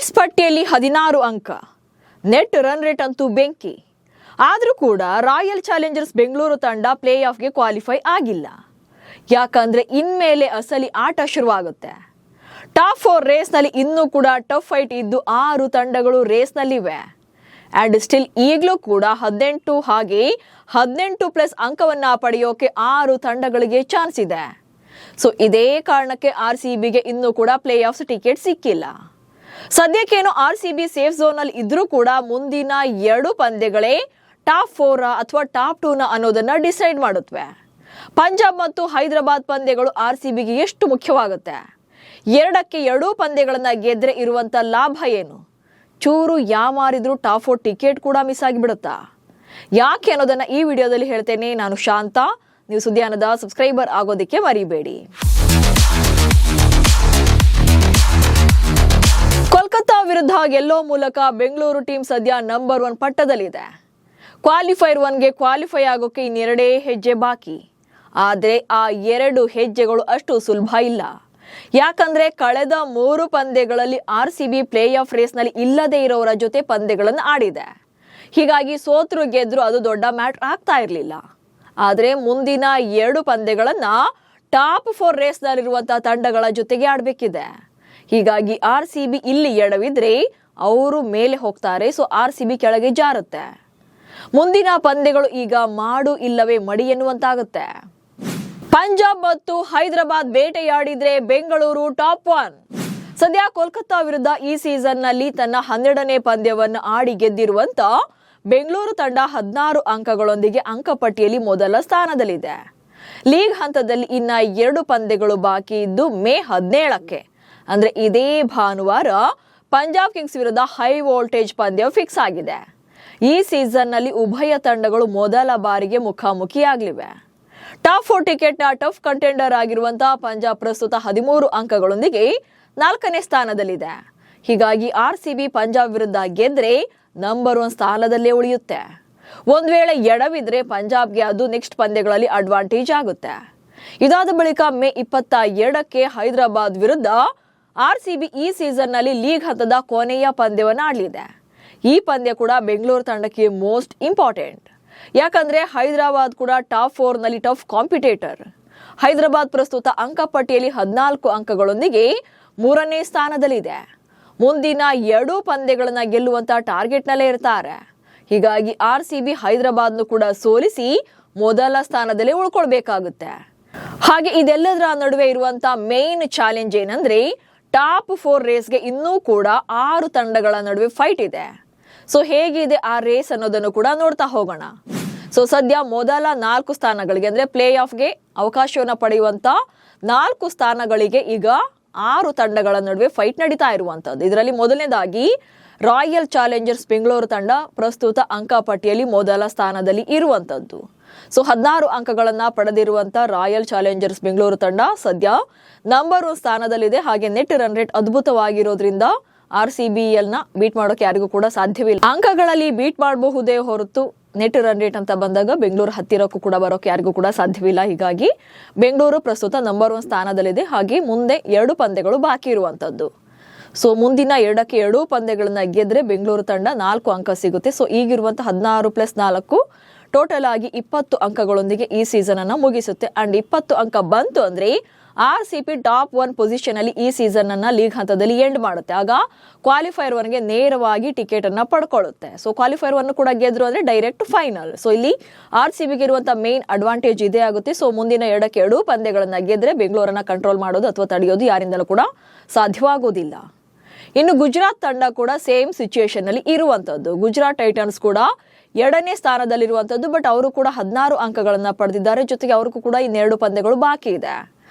Points ಪಟ್ಟಿಯಲ್ಲಿ 16 ಅಂಕ. Net run rate ಅಂತೂ ಬೆಂಕಿ. ಆದರೂ ಕೂಡ ರಾಯಲ್ ಚಾಲೆಂಜರ್ಸ್ ಬೆಂಗಳೂರು ತಂಡ ಪ್ಲೇ ಆಫ್ಗೆ ಕ್ವಾಲಿಫೈ ಆಗಿಲ್ಲ. ಯಾಕಂದ್ರೆ ಇನ್ಮೇಲೆ ಅಸಲಿ ಆಟ ಶುರುವಾಗುತ್ತೆ. ಟಾಪ್ 4 ರೇಸ್ನಲ್ಲಿ ಇನ್ನೂ ಕೂಡ ಟಫ್ ಫೈಟ್ ಇದ್ದು 6 ತಂಡಗಳು ರೇಸ್ನಲ್ಲಿವೆ. ಆ್ಯಂಡ್ ಸ್ಟಿಲ್ ಈಗಲೂ ಕೂಡ 18 ಹಾಗೆ 18+ ಅಂಕವನ್ನ ಪಡೆಯೋಕೆ 6 ತಂಡಗಳಿಗೆ ಚಾನ್ಸ್ ಇದೆ. ಸೊ ಇದೇ ಕಾರಣಕ್ಕೆ RCBಗೆ ಇನ್ನೂ ಕೂಡ ಪ್ಲೇ ಆಫ್ಸ್ ಟಿಕೆಟ್ ಸಿಕ್ಕಿಲ್ಲ. ಸದ್ಯಕ್ಕೇನು RCB ಸೇಫ್ ಝೋನಲ್ಲಿ ಇದ್ರೂ ಕೂಡ ಮುಂದಿನ 2 ಪಂದ್ಯಗಳೇ ಟಾಪ್ 4 ಅಥವಾ ಟಾಪ್ 2 ಅನ್ನೋದನ್ನ ಡಿಸೈಡ್ ಮಾಡುತ್ತವೆ. ಪಂಜಾಬ್ ಮತ್ತು ಹೈದರಾಬಾದ್ ಪಂದ್ಯಗಳು RCBಗೆ ಎಷ್ಟು ಮುಖ್ಯವಾಗುತ್ತೆ? 2 ಪಂದ್ಯಗಳನ್ನ ಗೆದ್ರೆ ಇರುವಂತ ಲಾಭ ಏನು? ಚೂರು ಯಾಮಾರಿದ್ರು ಟಾಪ್ 4 ಟಿಕೆಟ್ ಕೂಡ ಮಿಸ್ ಆಗಿಬಿಡುತ್ತಾ? ಯಾಕೆ ಅನ್ನೋದನ್ನ ಈ ವಿಡಿಯೋದಲ್ಲಿ ಹೇಳ್ತೇನೆ. ನಾನು ಶಾಂತ. ನೀವು ಸುದ್ದಿಯಾನದ ಸಬ್ಸ್ಕ್ರೈಬರ್ ಆಗೋದಕ್ಕೆ ಮರಿಬೇಡಿ. ಕೋಲ್ಕತ್ತಾ ವಿರುದ್ಧ ಗೆಲ್ಲೋ ಮೂಲಕ ಬೆಂಗಳೂರು ಟೀಮ್ ಸದ್ಯ ನಂಬರ್ 1 ಪಟ್ಟದಲ್ಲಿದೆ. ಕ್ವಾಲಿಫೈರ್ 1ಗೆ ಕ್ವಾಲಿಫೈ ಆಗೋಕೆ ಇನ್ನೆರಡೇ ಹೆಜ್ಜೆ ಬಾಕಿ. ಆದರೆ ಆ 2 ಹೆಜ್ಜೆಗಳು ಅಷ್ಟು ಸುಲಭ ಇಲ್ಲ. ಯಾಕಂದ್ರೆ ಕಳೆದ 3 ಪಂದ್ಯಗಳಲ್ಲಿ RCB ಪ್ಲೇ ಆಫ್ ರೇಸ್ನಲ್ಲಿ ಇಲ್ಲದೆ ಇರೋರ ಜೊತೆ ಪಂದ್ಯಗಳನ್ನು ಆಡಿದೆ. ಹೀಗಾಗಿ ಸೋತ್ರು ಗೆದ್ರು ಅದು ದೊಡ್ಡ ಮ್ಯಾಟರ್ ಆಗ್ತಾ ಇರಲಿಲ್ಲ. ಆದರೆ ಮುಂದಿನ 2 ಪಂದ್ಯಗಳನ್ನ ಟಾಪ್ 4 ರೇಸ್ನಲ್ಲಿರುವಂತಹ ತಂಡಗಳ ಜೊತೆಗೆ ಆಡಬೇಕಿದೆ. ಹೀಗಾಗಿ RCB ಇಲ್ಲಿ ಎಡವಿದ್ರೆ ಅವರು ಮೇಲೆ ಹೋಗ್ತಾರೆ. ಸೊ RCB ಕೆಳಗೆ ಜಾರುತ್ತೆ. ಮುಂದಿನ ಪಂದ್ಯಗಳು ಈಗ ಮಾಡು ಇಲ್ಲವೇ ಮಡಿ ಎನ್ನುವಂತಾಗುತ್ತೆ. ಪಂಜಾಬ್ ಮತ್ತು ಹೈದರಾಬಾದ್ ಬೇಟೆಯಾಡಿದ್ರೆ ಬೆಂಗಳೂರು ಟಾಪ್ 1. ಸದ್ಯ ಕೋಲ್ಕತ್ತಾ ವಿರುದ್ಧ ಈ ಸೀಸನ್ ನಲ್ಲಿ ತನ್ನ 12ನೇ ಪಂದ್ಯವನ್ನು ಆಡಿ ಗೆದ್ದಿರುವಂತ ಬೆಂಗಳೂರು ತಂಡ 16 ಅಂಕಗಳೊಂದಿಗೆ ಅಂಕಪಟ್ಟಿಯಲ್ಲಿ ಮೊದಲ ಸ್ಥಾನದಲ್ಲಿದೆ. ಲೀಗ್ ಹಂತದಲ್ಲಿ ಇನ್ನ 2 ಪಂದ್ಯಗಳು ಬಾಕಿ ಇದ್ದು ಮೇ 17ಕ್ಕೆ ಅಂದ್ರೆ ಇದೇ ಭಾನುವಾರ ಪಂಜಾಬ್ ಕಿಂಗ್ಸ್ ವಿರುದ್ಧ ಹೈ ವೋಲ್ಟೇಜ್ ಪಂದ್ಯ ಫಿಕ್ಸ್ ಆಗಿದೆ. ಈ ಸೀಸನ್ ನಲ್ಲಿ ಉಭಯ ತಂಡಗಳು ಮೊದಲ ಬಾರಿಗೆ ಮುಖಾಮುಖಿಯಾಗಲಿವೆ. ಟಾಪ್ 4 ಟಿಕೆಟ್ನ ಟಫ್ ಕಂಟೆಂಡರ್ ಆಗಿರುವಂತಹ ಪಂಜಾಬ್ ಪ್ರಸ್ತುತ 13 ಅಂಕಗಳೊಂದಿಗೆ 4ನೇ ಸ್ಥಾನದಲ್ಲಿದೆ. ಹೀಗಾಗಿ RCB ಪಂಜಾಬ್ ವಿರುದ್ಧ ಗೆದ್ರೆ ನಂಬರ್ 1 ಸ್ಥಾನದಲ್ಲೇ ಉಳಿಯುತ್ತೆ. ಒಂದ್ ವೇಳೆ ಎಡವಿದ್ರೆ ಪಂಜಾಬ್ಗೆ ಅದು ನೆಕ್ಸ್ಟ್ ಪಂದ್ಯಗಳಲ್ಲಿ ಅಡ್ವಾಂಟೇಜ್ ಆಗುತ್ತೆ. ಇದಾದ ಬಳಿಕ ಮೇ 22ಕ್ಕೆ ಹೈದರಾಬಾದ್ ವಿರುದ್ಧ RCB ಈ ಸೀಸನ್ ನಲ್ಲಿ ಲೀಗ್ ಹಂತದ ಕೊನೆಯ ಪಂದ್ಯವನ್ನು ಆಡಲಿದೆ. ಈ ಪಂದ್ಯ ಕೂಡ ಬೆಂಗಳೂರು ತಂಡಕ್ಕೆ ಮೋಸ್ಟ್ ಇಂಪಾರ್ಟೆಂಟ್. ಯಾಕಂದ್ರೆ ಹೈದರಾಬಾದ್ ಕೂಡ ಟಾಪ್ 4 ನಲ್ಲಿ ಟಫ್ ಕಾಂಪಿಟೇಟರ್. ಹೈದರಾಬಾದ್ ಪ್ರಸ್ತುತ ಅಂಕಪಟ್ಟಿಯಲ್ಲಿ 14 ಅಂಕಗಳೊಂದಿಗೆ 3ನೇ ಸ್ಥಾನದಲ್ಲಿದೆ. ಮುಂದಿನ 2 ಪಂದ್ಯಗಳನ್ನ ಗೆಲ್ಲುವಂತ ಟಾರ್ಗೆಟ್ ನಲ್ಲೇ ಇರ್ತಾರೆ. ಹೀಗಾಗಿ RCB ಹೈದರಾಬಾದ್ನು ಕೂಡ ಸೋಲಿಸಿ ಮೊದಲ ಸ್ಥಾನದಲ್ಲಿ ಉಳ್ಕೊಳ್ಬೇಕಾಗುತ್ತೆ. ಹಾಗೆ ಇದೆಲ್ಲದರ ನಡುವೆ ಇರುವಂತ ಮೇನ್ ಚಾಲೆಂಜ್ ಏನಂದ್ರೆ ಟಾಪ್ 4 ರೇಸ್ಗೆ ಇನ್ನೂ ಕೂಡ 6 ತಂಡಗಳ ನಡುವೆ ಫೈಟ್ ಇದೆ. ಸೊ ಹೇಗಿದೆ ಆ ರೇಸ್ ಅನ್ನೋದನ್ನು ಕೂಡ ನೋಡ್ತಾ ಹೋಗೋಣ. ಸೊ ಸದ್ಯ ಮೊದಲ 4 ಸ್ಥಾನಗಳಿಗೆ ಅಂದ್ರೆ ಪ್ಲೇ ಆಫ್ಗೆ ಅವಕಾಶವನ್ನು ಪಡೆಯುವಂತ 4 ಸ್ಥಾನಗಳಿಗೆ ಈಗ 6 ತಂಡಗಳ ನಡುವೆ ಫೈಟ್ ನಡೀತಾ ಇರುವಂತದ್ದು. ಇದರಲ್ಲಿ ಮೊದಲನೇದಾಗಿ ರಾಯಲ್ ಚಾಲೆಂಜರ್ಸ್ ಬೆಂಗಳೂರು ತಂಡ ಪ್ರಸ್ತುತ ಅಂಕಪಟ್ಟಿಯಲ್ಲಿ ಮೊದಲ ಸ್ಥಾನದಲ್ಲಿ ಇರುವಂತದ್ದು. ಸೊ 16 ಅಂಕಗಳನ್ನ ಪಡೆದಿರುವಂತ ರಾಯಲ್ ಚಾಲೆಂಜರ್ಸ್ ಬೆಂಗಳೂರು ತಂಡ ಸದ್ಯ ನಂಬರ್ 1 ಸ್ಥಾನದಲ್ಲಿದೆ. ಹಾಗೆ ನೆಟ್ ರನ್ ರೇಟ್ ಅದ್ಭುತವಾಗಿರೋದ್ರಿಂದ RCBಯನ್ನ ಬೀಟ್ ಮಾಡೋಕೆ ಯಾರಿಗೂ ಕೂಡ ಸಾಧ್ಯವಿಲ್ಲ. ಅಂಕಗಳಲ್ಲಿ ಬೀಟ್ ಮಾಡಬಹುದೇ ಹೊರತು ನೆಟ್ ರನ್ ರೇಟ್ ಅಂತ ಬಂದಾಗ ಬೆಂಗಳೂರು ಹತ್ತಿರಕ್ಕೂ ಕೂಡ ಬರೋಕೆ ಯಾರಿಗೂ ಕೂಡ ಸಾಧ್ಯವಿಲ್ಲ. ಹೀಗಾಗಿ ಬೆಂಗಳೂರು ಪ್ರಸ್ತುತ ನಂಬರ್ 1 ಸ್ಥಾನದಲ್ಲಿದೆ. ಹಾಗೆ ಮುಂದೆ 2 ಪಂದ್ಯಗಳು ಬಾಕಿ ಇರುವಂತದ್ದು. ಸೊ ಮುಂದಿನ 2 ಪಂದ್ಯಗಳನ್ನ ಗೆದ್ರೆ ಬೆಂಗಳೂರು ತಂಡ 4 ಅಂಕ ಸಿಗುತ್ತೆ. ಸೊ ಈಗಿರುವಂತ 16+4 ಟೋಟಲ್ ಆಗಿ 20 ಅಂಕಗಳೊಂದಿಗೆ ಈ ಸೀಸನ್ ಅನ್ನ ಮುಗಿಸುತ್ತೆ. ಅಂಡ್ 20 ಅಂಕ ಬಂತು ಅಂದ್ರೆ RCB ಟಾಪ್ 1 ಪೊಸಿಷನ್ ಅಲ್ಲಿ ಈ ಸೀಸನ್ ಅನ್ನ ಲೀಗ್ ಹಂತದಲ್ಲಿ ಎಂಡ್ ಮಾಡುತ್ತೆ. ಆಗ ಕ್ವಾಲಿಫೈರ್ 1ಗೆ ನೇರವಾಗಿ ಟಿಕೆಟ್ ಅನ್ನ ಪಡ್ಕೊಳ್ಳುತ್ತೆ. ಸೊ ಕ್ವಾಲಿಫೈರ್ 1 ಕೂಡ ಗೆದ್ರು ಅಂದ್ರೆ ಡೈರೆಕ್ಟ್ ಫೈನಲ್. ಸೊ ಇಲ್ಲಿ RCBಗೆ ಇರುವಂತ ಮೇನ್ ಅಡ್ವಾಂಟೇಜ್ ಇದೇ ಆಗುತ್ತೆ. ಸೊ ಮುಂದಿನ 2 ಪಂದ್ಯಗಳನ್ನ ಗೆದ್ರೆ ಬೆಂಗಳೂರನ್ನ ಕಂಟ್ರೋಲ್ ಮಾಡೋದು ಅಥವಾ ತಡೆಯೋದು ಯಾರಿಂದಲೂ ಕೂಡ ಸಾಧ್ಯವಾಗೋದಿಲ್ಲ. ಇನ್ನು ಗುಜರಾತ್ ತಂಡ ಕೂಡ ಸೇಮ್ ಸಿಚುಯೇಷನ್ ಅಲ್ಲಿ ಇರುವಂತದ್ದು. ಗುಜರಾತ್ ಟೈಟನ್ಸ್ ಕೂಡ 2ನೇ ಸ್ಥಾನದಲ್ಲಿರುವಂತದ್ದು. ಬಟ್ ಅವರು ಕೂಡ 16 ಅಂಕಗಳನ್ನ ಪಡೆದಿದ್ದಾರೆ. ಜೊತೆಗೆ ಅವ್ರಿಗೂ ಕೂಡ ಇನ್ನೆರಡು ಪಂದ್ಯಗಳು ಬಾಕಿ ಇದೆ.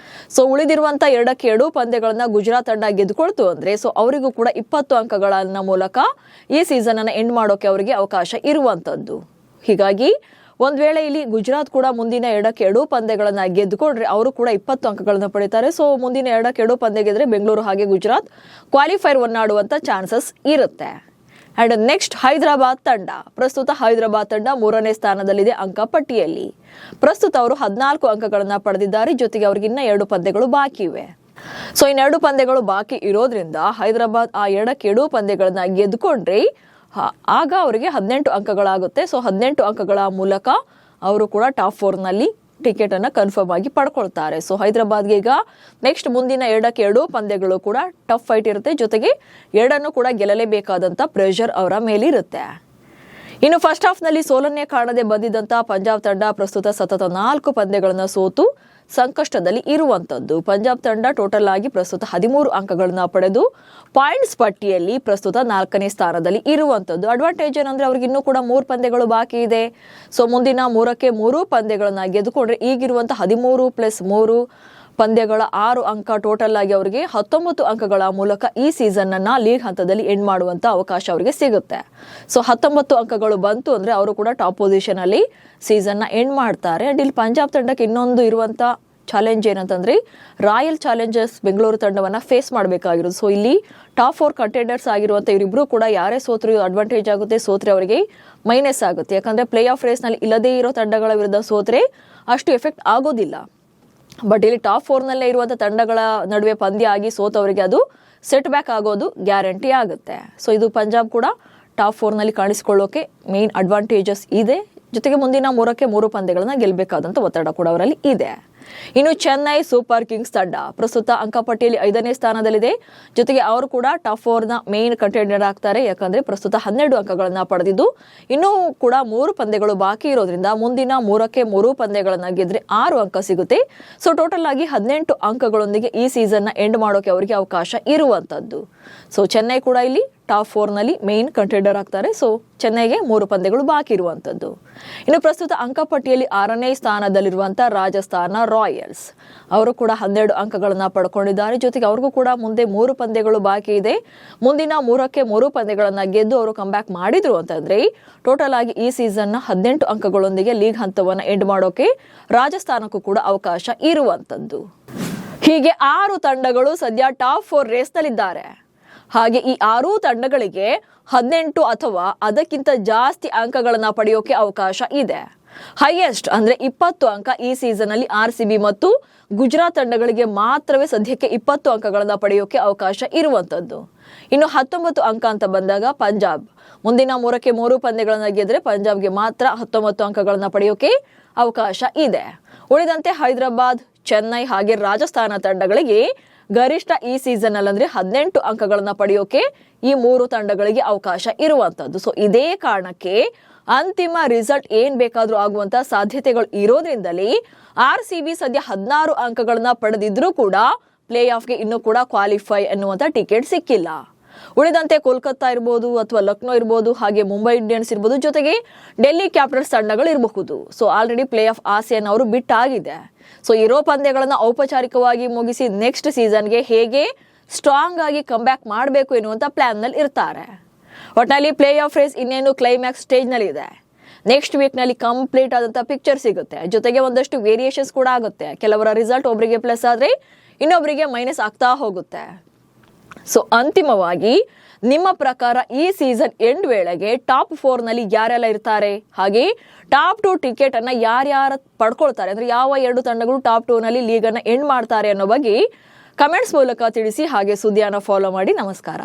ಸೊ ಉಳಿದಿರುವಂತ 2 ಪಂದ್ಯಗಳನ್ನ ಗುಜರಾತ್ ತಂಡ ಗೆದ್ದುಕೊಳ್ತು ಅಂದ್ರೆ ಸೊ ಅವರಿಗೂ ಕೂಡ 20 ಅಂಕಗಳನ್ನ ಮೂಲಕ ಈ ಸೀಸನ್ ಅನ್ನ ಎಂಡ್ ಮಾಡೋಕೆ ಅವರಿಗೆ ಅವಕಾಶ ಇರುವಂತದ್ದು. ಹೀಗಾಗಿ ಒಂದ್ ವೇಳೆ ಇಲ್ಲಿ ಗುಜರಾತ್ ಕೂಡ ಮುಂದಿನ 2 ಪಂದ್ಯಗಳನ್ನ ಗೆದ್ದುಕೊಂಡ್ರೆ ಅವರು ಕೂಡ 20 ಅಂಕಗಳನ್ನ ಪಡಿತಾರೆ. ಸೊ ಮುಂದಿನ 2 ಪಂದ್ಯ ಗೆದ್ರೆ ಬೆಂಗಳೂರು ಹಾಗೆ ಗುಜರಾತ್ ಕ್ವಾಲಿಫೈರ್ 1 ಆಡುವಂತ ಚಾನ್ಸಸ್ ಇರುತ್ತೆ. ಅಂಡ್ ನೆಕ್ಸ್ಟ್ ಹೈದರಾಬಾದ್ ತಂಡ. ಪ್ರಸ್ತುತ ಹೈದರಾಬಾದ್ ತಂಡ 3ನೇ ಸ್ಥಾನದಲ್ಲಿದೆ ಅಂಕಪಟ್ಟಿಯಲ್ಲಿ. ಪ್ರಸ್ತುತ ಅವರು 14 ಅಂಕಗಳನ್ನ ಪಡೆದಿದ್ದಾರೆ. ಜೊತೆಗೆ ಅವ್ರಿಗೆ ಇನ್ನ 2 ಪಂದ್ಯಗಳು ಬಾಕಿ ಇವೆ. ಸೊ ಇನ್ನೆರಡು ಪಂದ್ಯಗಳು ಬಾಕಿ ಇರೋದ್ರಿಂದ ಹೈದರಾಬಾದ್ ಆ 2 ಪಂದ್ಯಗಳನ್ನ ಗೆದ್ದುಕೊಂಡ್ರೆ ಆಗ ಅವರಿಗೆ 18 ಅಂಕಗಳಾಗುತ್ತೆ. ಸೊ 18 ಅಂಕಗಳ ಮೂಲಕ ಅವರು ಕೂಡ ಟಾಪ್ 4ನಲ್ಲಿ ಟಿಕೆಟ್ ಅನ್ನ ಕನ್ಫರ್ಮ್ ಆಗಿ ಪಡ್ಕೊಳ್ತಾರೆ. ಸೊ ಹೈದರಾಬಾದ್ಗೆ ಈಗ ನೆಕ್ಸ್ಟ್ ಮುಂದಿನ 2 ಪಂದ್ಯಗಳು ಕೂಡ ಟಫ್ ಫೈಟ್ ಇರುತ್ತೆ. ಜೊತೆಗೆ 2 ಕೂಡ ಗೆಲ್ಲಲೇಬೇಕಾದಂತ ಪ್ರೆಷರ್ ಅವರ ಮೇಲಿರುತ್ತೆ. ಇನ್ನು ಫಸ್ಟ್ ಹಾಫ್ನಲ್ಲಿ ಸೋಲನ್ನೇ ಕಾಣದೆ ಬಂದಿದ್ದಂತ ಪಂಜಾಬ್ ತಂಡ ಪ್ರಸ್ತುತ ಸತತ 4 ಪಂದ್ಯಗಳನ್ನ ಸೋತು ಸಂಕಷ್ಟದಲ್ಲಿ ಇರುವಂತದ್ದು. ಪಂಜಾಬ್ ತಂಡ ಟೋಟಲ್ ಆಗಿ ಪ್ರಸ್ತುತ 13 ಅಂಕಗಳನ್ನ ಪಡೆದು ಪಾಯಿಂಟ್ಸ್ ಪಟ್ಟಿಯಲ್ಲಿ ಪ್ರಸ್ತುತ 4ನೇ ಸ್ಥಾನದಲ್ಲಿ ಇರುವಂತದ್ದು. ಅಡ್ವಾಂಟೇಜ್ ಏನಂದ್ರೆ ಅವ್ರಿಗೆ ಇನ್ನೂ ಕೂಡ 3 ಪಂದ್ಯಗಳು ಬಾಕಿ ಇದೆ. ಸೊ ಮುಂದಿನ 3 ಪಂದ್ಯಗಳನ್ನ ಗೆದ್ದುಕೊಂಡ್ರೆ ಈಗಿರುವಂತ 13+3 ಪಂದ್ಯಗಳ 6 ಅಂಕ ಟೋಟಲ್ ಆಗಿ ಅವರಿಗೆ 19 ಅಂಕಗಳ ಮೂಲಕ ಈ ಸೀಸನ್ ಅನ್ನ ಲೀಗ್ ಹಂತದಲ್ಲಿ ಎಂಡ್ ಮಾಡುವಂತ ಅವಕಾಶ ಅವರಿಗೆ ಸಿಗುತ್ತೆ. ಸೊ 19 ಅಂಕಗಳು ಬಂತು ಅಂದ್ರೆ ಅವರು ಕೂಡ ಟಾಪ್ ಪೊಸಿಷನ್ ಅಲ್ಲಿ ಸೀಸನ್ ನ ಎಂಡ್ ಮಾಡ್ತಾರೆ. ಅಂಡ್ ಇಲ್ಲಿ ಪಂಜಾಬ್ ತಂಡಕ್ಕೆ ಇನ್ನೊಂದು ಇರುವಂತ ಚಾಲೆಂಜ್ ಏನಂತಂದ್ರೆ ರಾಯಲ್ ಚಾಲೆಂಜರ್ಸ್ ಬೆಂಗಳೂರು ತಂಡವನ್ನ ಫೇಸ್ ಮಾಡಬೇಕಾಗಿರೋದು. ಸೊ ಇಲ್ಲಿ ಟಾಪ್ 4 ಕಂಟೆಂಡರ್ಸ್ ಆಗಿರುವಂತ ಇವರಿಬ್ರು ಕೂಡ ಯಾರೇ ಸೋತ್ರು ಅಡ್ವಾಂಟೇಜ್ ಆಗುತ್ತೆ, ಸೋತ್ರೆ ಅವರಿಗೆ ಮೈನಸ್ ಆಗುತ್ತೆ. ಯಾಕಂದ್ರೆ ಪ್ಲೇ ಆಫ್ ರೇಸ್ ನಲ್ಲಿ ಇಲ್ಲದೇ ಇರೋ ತಂಡಗಳ ವಿರುದ್ಧ ಸೋತ್ರೆ ಅಷ್ಟು ಎಫೆಕ್ಟ್ ಆಗೋದಿಲ್ಲ. ಬಟ್ ಇಲ್ಲಿ ಟಾಪ್ 4ನಲ್ಲೇ ಇರುವಂತ ತಂಡಗಳ ನಡುವೆ ಪಂದ್ಯ ಆಗಿ ಸೋತವರಿಗೆ ಅದು ಸೆಟ್ ಬ್ಯಾಕ್ ಆಗೋದು ಗ್ಯಾರಂಟಿ ಆಗುತ್ತೆ. ಸೊ ಇದು ಪಂಜಾಬ್ ಕೂಡ ಟಾಪ್ 4ನಲ್ಲಿ ಕಾಣಿಸಿಕೊಳ್ಳೋಕೆ ಮೇನ್ ಅಡ್ವಾಂಟೇಜಸ್ ಇದೆ. ಜೊತೆಗೆ ಮುಂದಿನ 3 ಪಂದ್ಯಗಳನ್ನ ಗೆಲ್ಲಬೇಕಾದಂತ ಒತ್ತಡ ಕೂಡ ಅವರಲ್ಲಿ ಇದೆ. ಇನ್ನು ಚೆನ್ನೈ ಸೂಪರ್ ಕಿಂಗ್ಸ್ ತಂಡ ಪ್ರಸ್ತುತ ಅಂಕಪಟ್ಟಿಯಲ್ಲಿ 5ನೇ ಸ್ಥಾನದಲ್ಲಿದೆ. ಜೊತೆಗೆ ಅವರು ಕೂಡ ಟಾಪ್ 4ನ ಮೇನ್ ಕಂಟೆಂಡರ್ ಆಗ್ತಾರೆ. ಯಾಕಂದ್ರೆ ಪ್ರಸ್ತುತ 12 ಅಂಕಗಳನ್ನ ಪಡೆದಿದ್ದು ಇನ್ನೂ ಕೂಡ 3 ಪಂದ್ಯಗಳು ಬಾಕಿ ಇರೋದ್ರಿಂದ ಮುಂದಿನ 3 ಪಂದ್ಯಗಳನ್ನ ಗೆದ್ರೆ 6 ಅಂಕ ಸಿಗುತ್ತೆ. ಸೊ ಟೋಟಲ್ ಆಗಿ 18 ಅಂಕಗಳೊಂದಿಗೆ ಈ ಸೀಸನ್ ನ ಎಂಡ್ ಮಾಡೋಕೆ ಅವರಿಗೆ ಅವಕಾಶ ಇರುವಂತದ್ದು. ಸೊ ಚೆನ್ನೈ ಕೂಡ ಇಲ್ಲಿ ಟಾಪ್ 4ನಲ್ಲಿ ಮೇನ್ ಕಂಟೆಂಡರ್ ಆಗ್ತಾರೆ. ಸೊ ಚೆನ್ನೈಗೆ 3 ಪಂದ್ಯಗಳು ಬಾಕಿ ಇರುವಂತದ್ದು. ಇನ್ನು ಪ್ರಸ್ತುತ ಅಂಕಪಟ್ಟಿಯಲ್ಲಿ 6ನೇ ಸ್ಥಾನದಲ್ಲಿರುವಂತಹ ರಾಜಸ್ಥಾನ ರಾಯಲ್ಸ್ ಅವರು ಕೂಡ 12 ಅಂಕಗಳನ್ನ ಪಡ್ಕೊಂಡಿದ್ದಾರೆ. ಜೊತೆಗೆ ಅವ್ರಿಗೂ ಕೂಡ ಮುಂದೆ 3 ಪಂದ್ಯಗಳು ಬಾಕಿ ಇದೆ. ಮುಂದಿನ 3 ಪಂದ್ಯಗಳನ್ನ ಗೆದ್ದು ಅವರು ಕಂಬ್ಯಾಕ್ ಮಾಡಿದ್ರು ಅಂತಂದ್ರೆ ಟೋಟಲ್ ಆಗಿ ಈ ಸೀಸನ್ ನ 18 ಅಂಕಗಳೊಂದಿಗೆ ಲೀಗ್ ಹಂತವನ್ನ ಎಂಡ್ ಮಾಡೋಕೆ ರಾಜಸ್ಥಾನಕ್ಕೂ ಕೂಡ ಅವಕಾಶ ಇರುವಂತದ್ದು. ಹೀಗೆ 6 ತಂಡಗಳು ಸದ್ಯ ಟಾಪ್ 4 ರೇಸ್ನಲ್ಲಿದ್ದಾರೆ. ಹಾಗೆ ಈ 6 ತಂಡಗಳಿಗೆ 18 ಅಥವಾ ಅದಕ್ಕಿಂತ ಜಾಸ್ತಿ ಅಂಕಗಳನ್ನ ಪಡೆಯೋಕೆ ಅವಕಾಶ ಇದೆ. ಹೈಯೆಸ್ಟ್ ಅಂದ್ರೆ 20 ಅಂಕ ಈ ಸೀಸನ್ ಅಲ್ಲಿ RCB ಮತ್ತು ಗುಜರಾತ್ ತಂಡಗಳಿಗೆ ಮಾತ್ರವೇ ಸದ್ಯಕ್ಕೆ 20 ಅಂಕಗಳನ್ನ ಪಡೆಯೋಕೆ ಅವಕಾಶ ಇರುವಂತದ್ದು. ಇನ್ನು 19 ಅಂಕ ಅಂತ ಬಂದಾಗ ಪಂಜಾಬ್ ಮುಂದಿನ 3 ಪಂದ್ಯಗಳನ್ನ ಗೆದ್ರೆ ಪಂಜಾಬ್ಗೆ ಮಾತ್ರ 19 ಅಂಕಗಳನ್ನ ಪಡೆಯೋಕೆ ಅವಕಾಶ ಇದೆ. ಉಳಿದಂತೆ ಹೈದರಾಬಾದ್, ಚೆನ್ನೈ ಹಾಗೆ ರಾಜಸ್ಥಾನ ತಂಡಗಳಿಗೆ ಗರಿಷ್ಠ ಈ ಸೀಸನ್ ಅಲ್ಲಿ 18 ಅಂಕಗಳನ್ನ ಪಡೆಯೋಕೆ ಈ 3 ತಂಡಗಳಿಗೆ ಅವಕಾಶ ಇರುವಂತದ್ದು. ಸೊ ಇದೇ ಕಾರಣಕ್ಕೆ ಅಂತಿಮ ರಿಸಲ್ಟ್ ಏನ್ ಬೇಕಾದ್ರೂ ಆಗುವಂತ ಸಾಧ್ಯತೆಗಳು ಇರೋದ್ರಿಂದಲೇ RCB ಸದ್ಯ 16 ಅಂಕಗಳನ್ನ ಪಡೆದಿದ್ರೂ ಕೂಡ ಪ್ಲೇ ಆಫ್ಗೆ ಇನ್ನೂ ಕೂಡ ಕ್ವಾಲಿಫೈ ಅನ್ನುವಂತ ಟಿಕೆಟ್ ಸಿಕ್ಕಿಲ್ಲ. ಉಳಿದಂತೆ ಕೋಲ್ಕತ್ತಾ ಇರಬಹುದು ಅಥವಾ ಲಕ್ನೋ ಇರಬಹುದು, ಹಾಗೆ ಮುಂಬೈ ಇಂಡಿಯನ್ಸ್ ಇರಬಹುದು, ಜೊತೆಗೆ ಡೆಲ್ಲಿ ಕ್ಯಾಪಿಟಲ್ಸ್ ತಂಡಗಳು ಇರಬಹುದು. ಸೊ ಆಲ್ರೆಡಿ ಪ್ಲೇ ಆಫ್ ಆಸೆಯನ್ನು ಅವರು ಬಿಟ್ಟಾಗಿದೆ. ಸೊ ಇರೋ ಪಂದ್ಯಗಳನ್ನ ಔಪಚಾರಿಕವಾಗಿ ಮುಗಿಸಿ ನೆಕ್ಸ್ಟ್ ಸೀಸನ್ಗೆ ಹೇಗೆ ಸ್ಟ್ರಾಂಗ್ ಆಗಿ ಕಂಬ್ಯಾಕ್ ಮಾಡಬೇಕು ಎನ್ನುವಂತ ಪ್ಲಾನ್ ನಲ್ಲಿ ಇರ್ತಾರೆ. ಒಟ್ಟಿನಲ್ಲಿ ಪ್ಲೇ ಆಫ್ ರೇಸ್ ಇನ್ನೇನು ಕ್ಲೈಮ್ಯಾಕ್ಸ್ ಸ್ಟೇಜ್ ನಲ್ಲಿ ಇದೆ. ನೆಕ್ಸ್ಟ್ ವೀಕ್ ನಲ್ಲಿ ಕಂಪ್ಲೀಟ್ ಆದಂತ ಪಿಕ್ಚರ್ ಸಿಗುತ್ತೆ. ಜೊತೆಗೆ ಒಂದಷ್ಟು ವೇರಿಯೇಷನ್ಸ್ ಕೂಡ ಆಗುತ್ತೆ. ಕೆಲವರ ರಿಸಲ್ಟ್ ಒಬ್ಬರಿಗೆ ಪ್ಲಸ್ ಆದ್ರೆ ಇನ್ನೊಬ್ಬರಿಗೆ ಮೈನಸ್ ಆಗ್ತಾ ಹೋಗುತ್ತೆ. ಸೊ ಅಂತಿಮವಾಗಿ ನಿಮ್ಮ ಪ್ರಕಾರ ಈ ಸೀಸನ್ ಎಂಡ್ ವೇಳೆಗೆ ಟಾಪ್ 4ನಲ್ಲಿ ಯಾರೆಲ್ಲ ಇರ್ತಾರೆ, ಹಾಗೆ ಟಾಪ್ 2 ಟಿಕೆಟ್ ಅನ್ನ ಯಾರ್ಯಾರು ಪಡ್ಕೊಳ್ತಾರೆ, ಅಂದ್ರೆ ಯಾವ 2 ತಂಡಗಳು ಟಾಪ್ 2ನಲ್ಲಿ ಲೀಗ್ ಅನ್ನ ಎಂಡ್ ಮಾಡ್ತಾರೆ ಅನ್ನೋ ಬಗ್ಗೆ ಕಮೆಂಟ್ಸ್ ಮೂಲಕ ತಿಳಿಸಿ. ಹಾಗೆ ಸುದ್ದಿಯನ್ನು ಫಾಲೋ ಮಾಡಿ. ನಮಸ್ಕಾರ.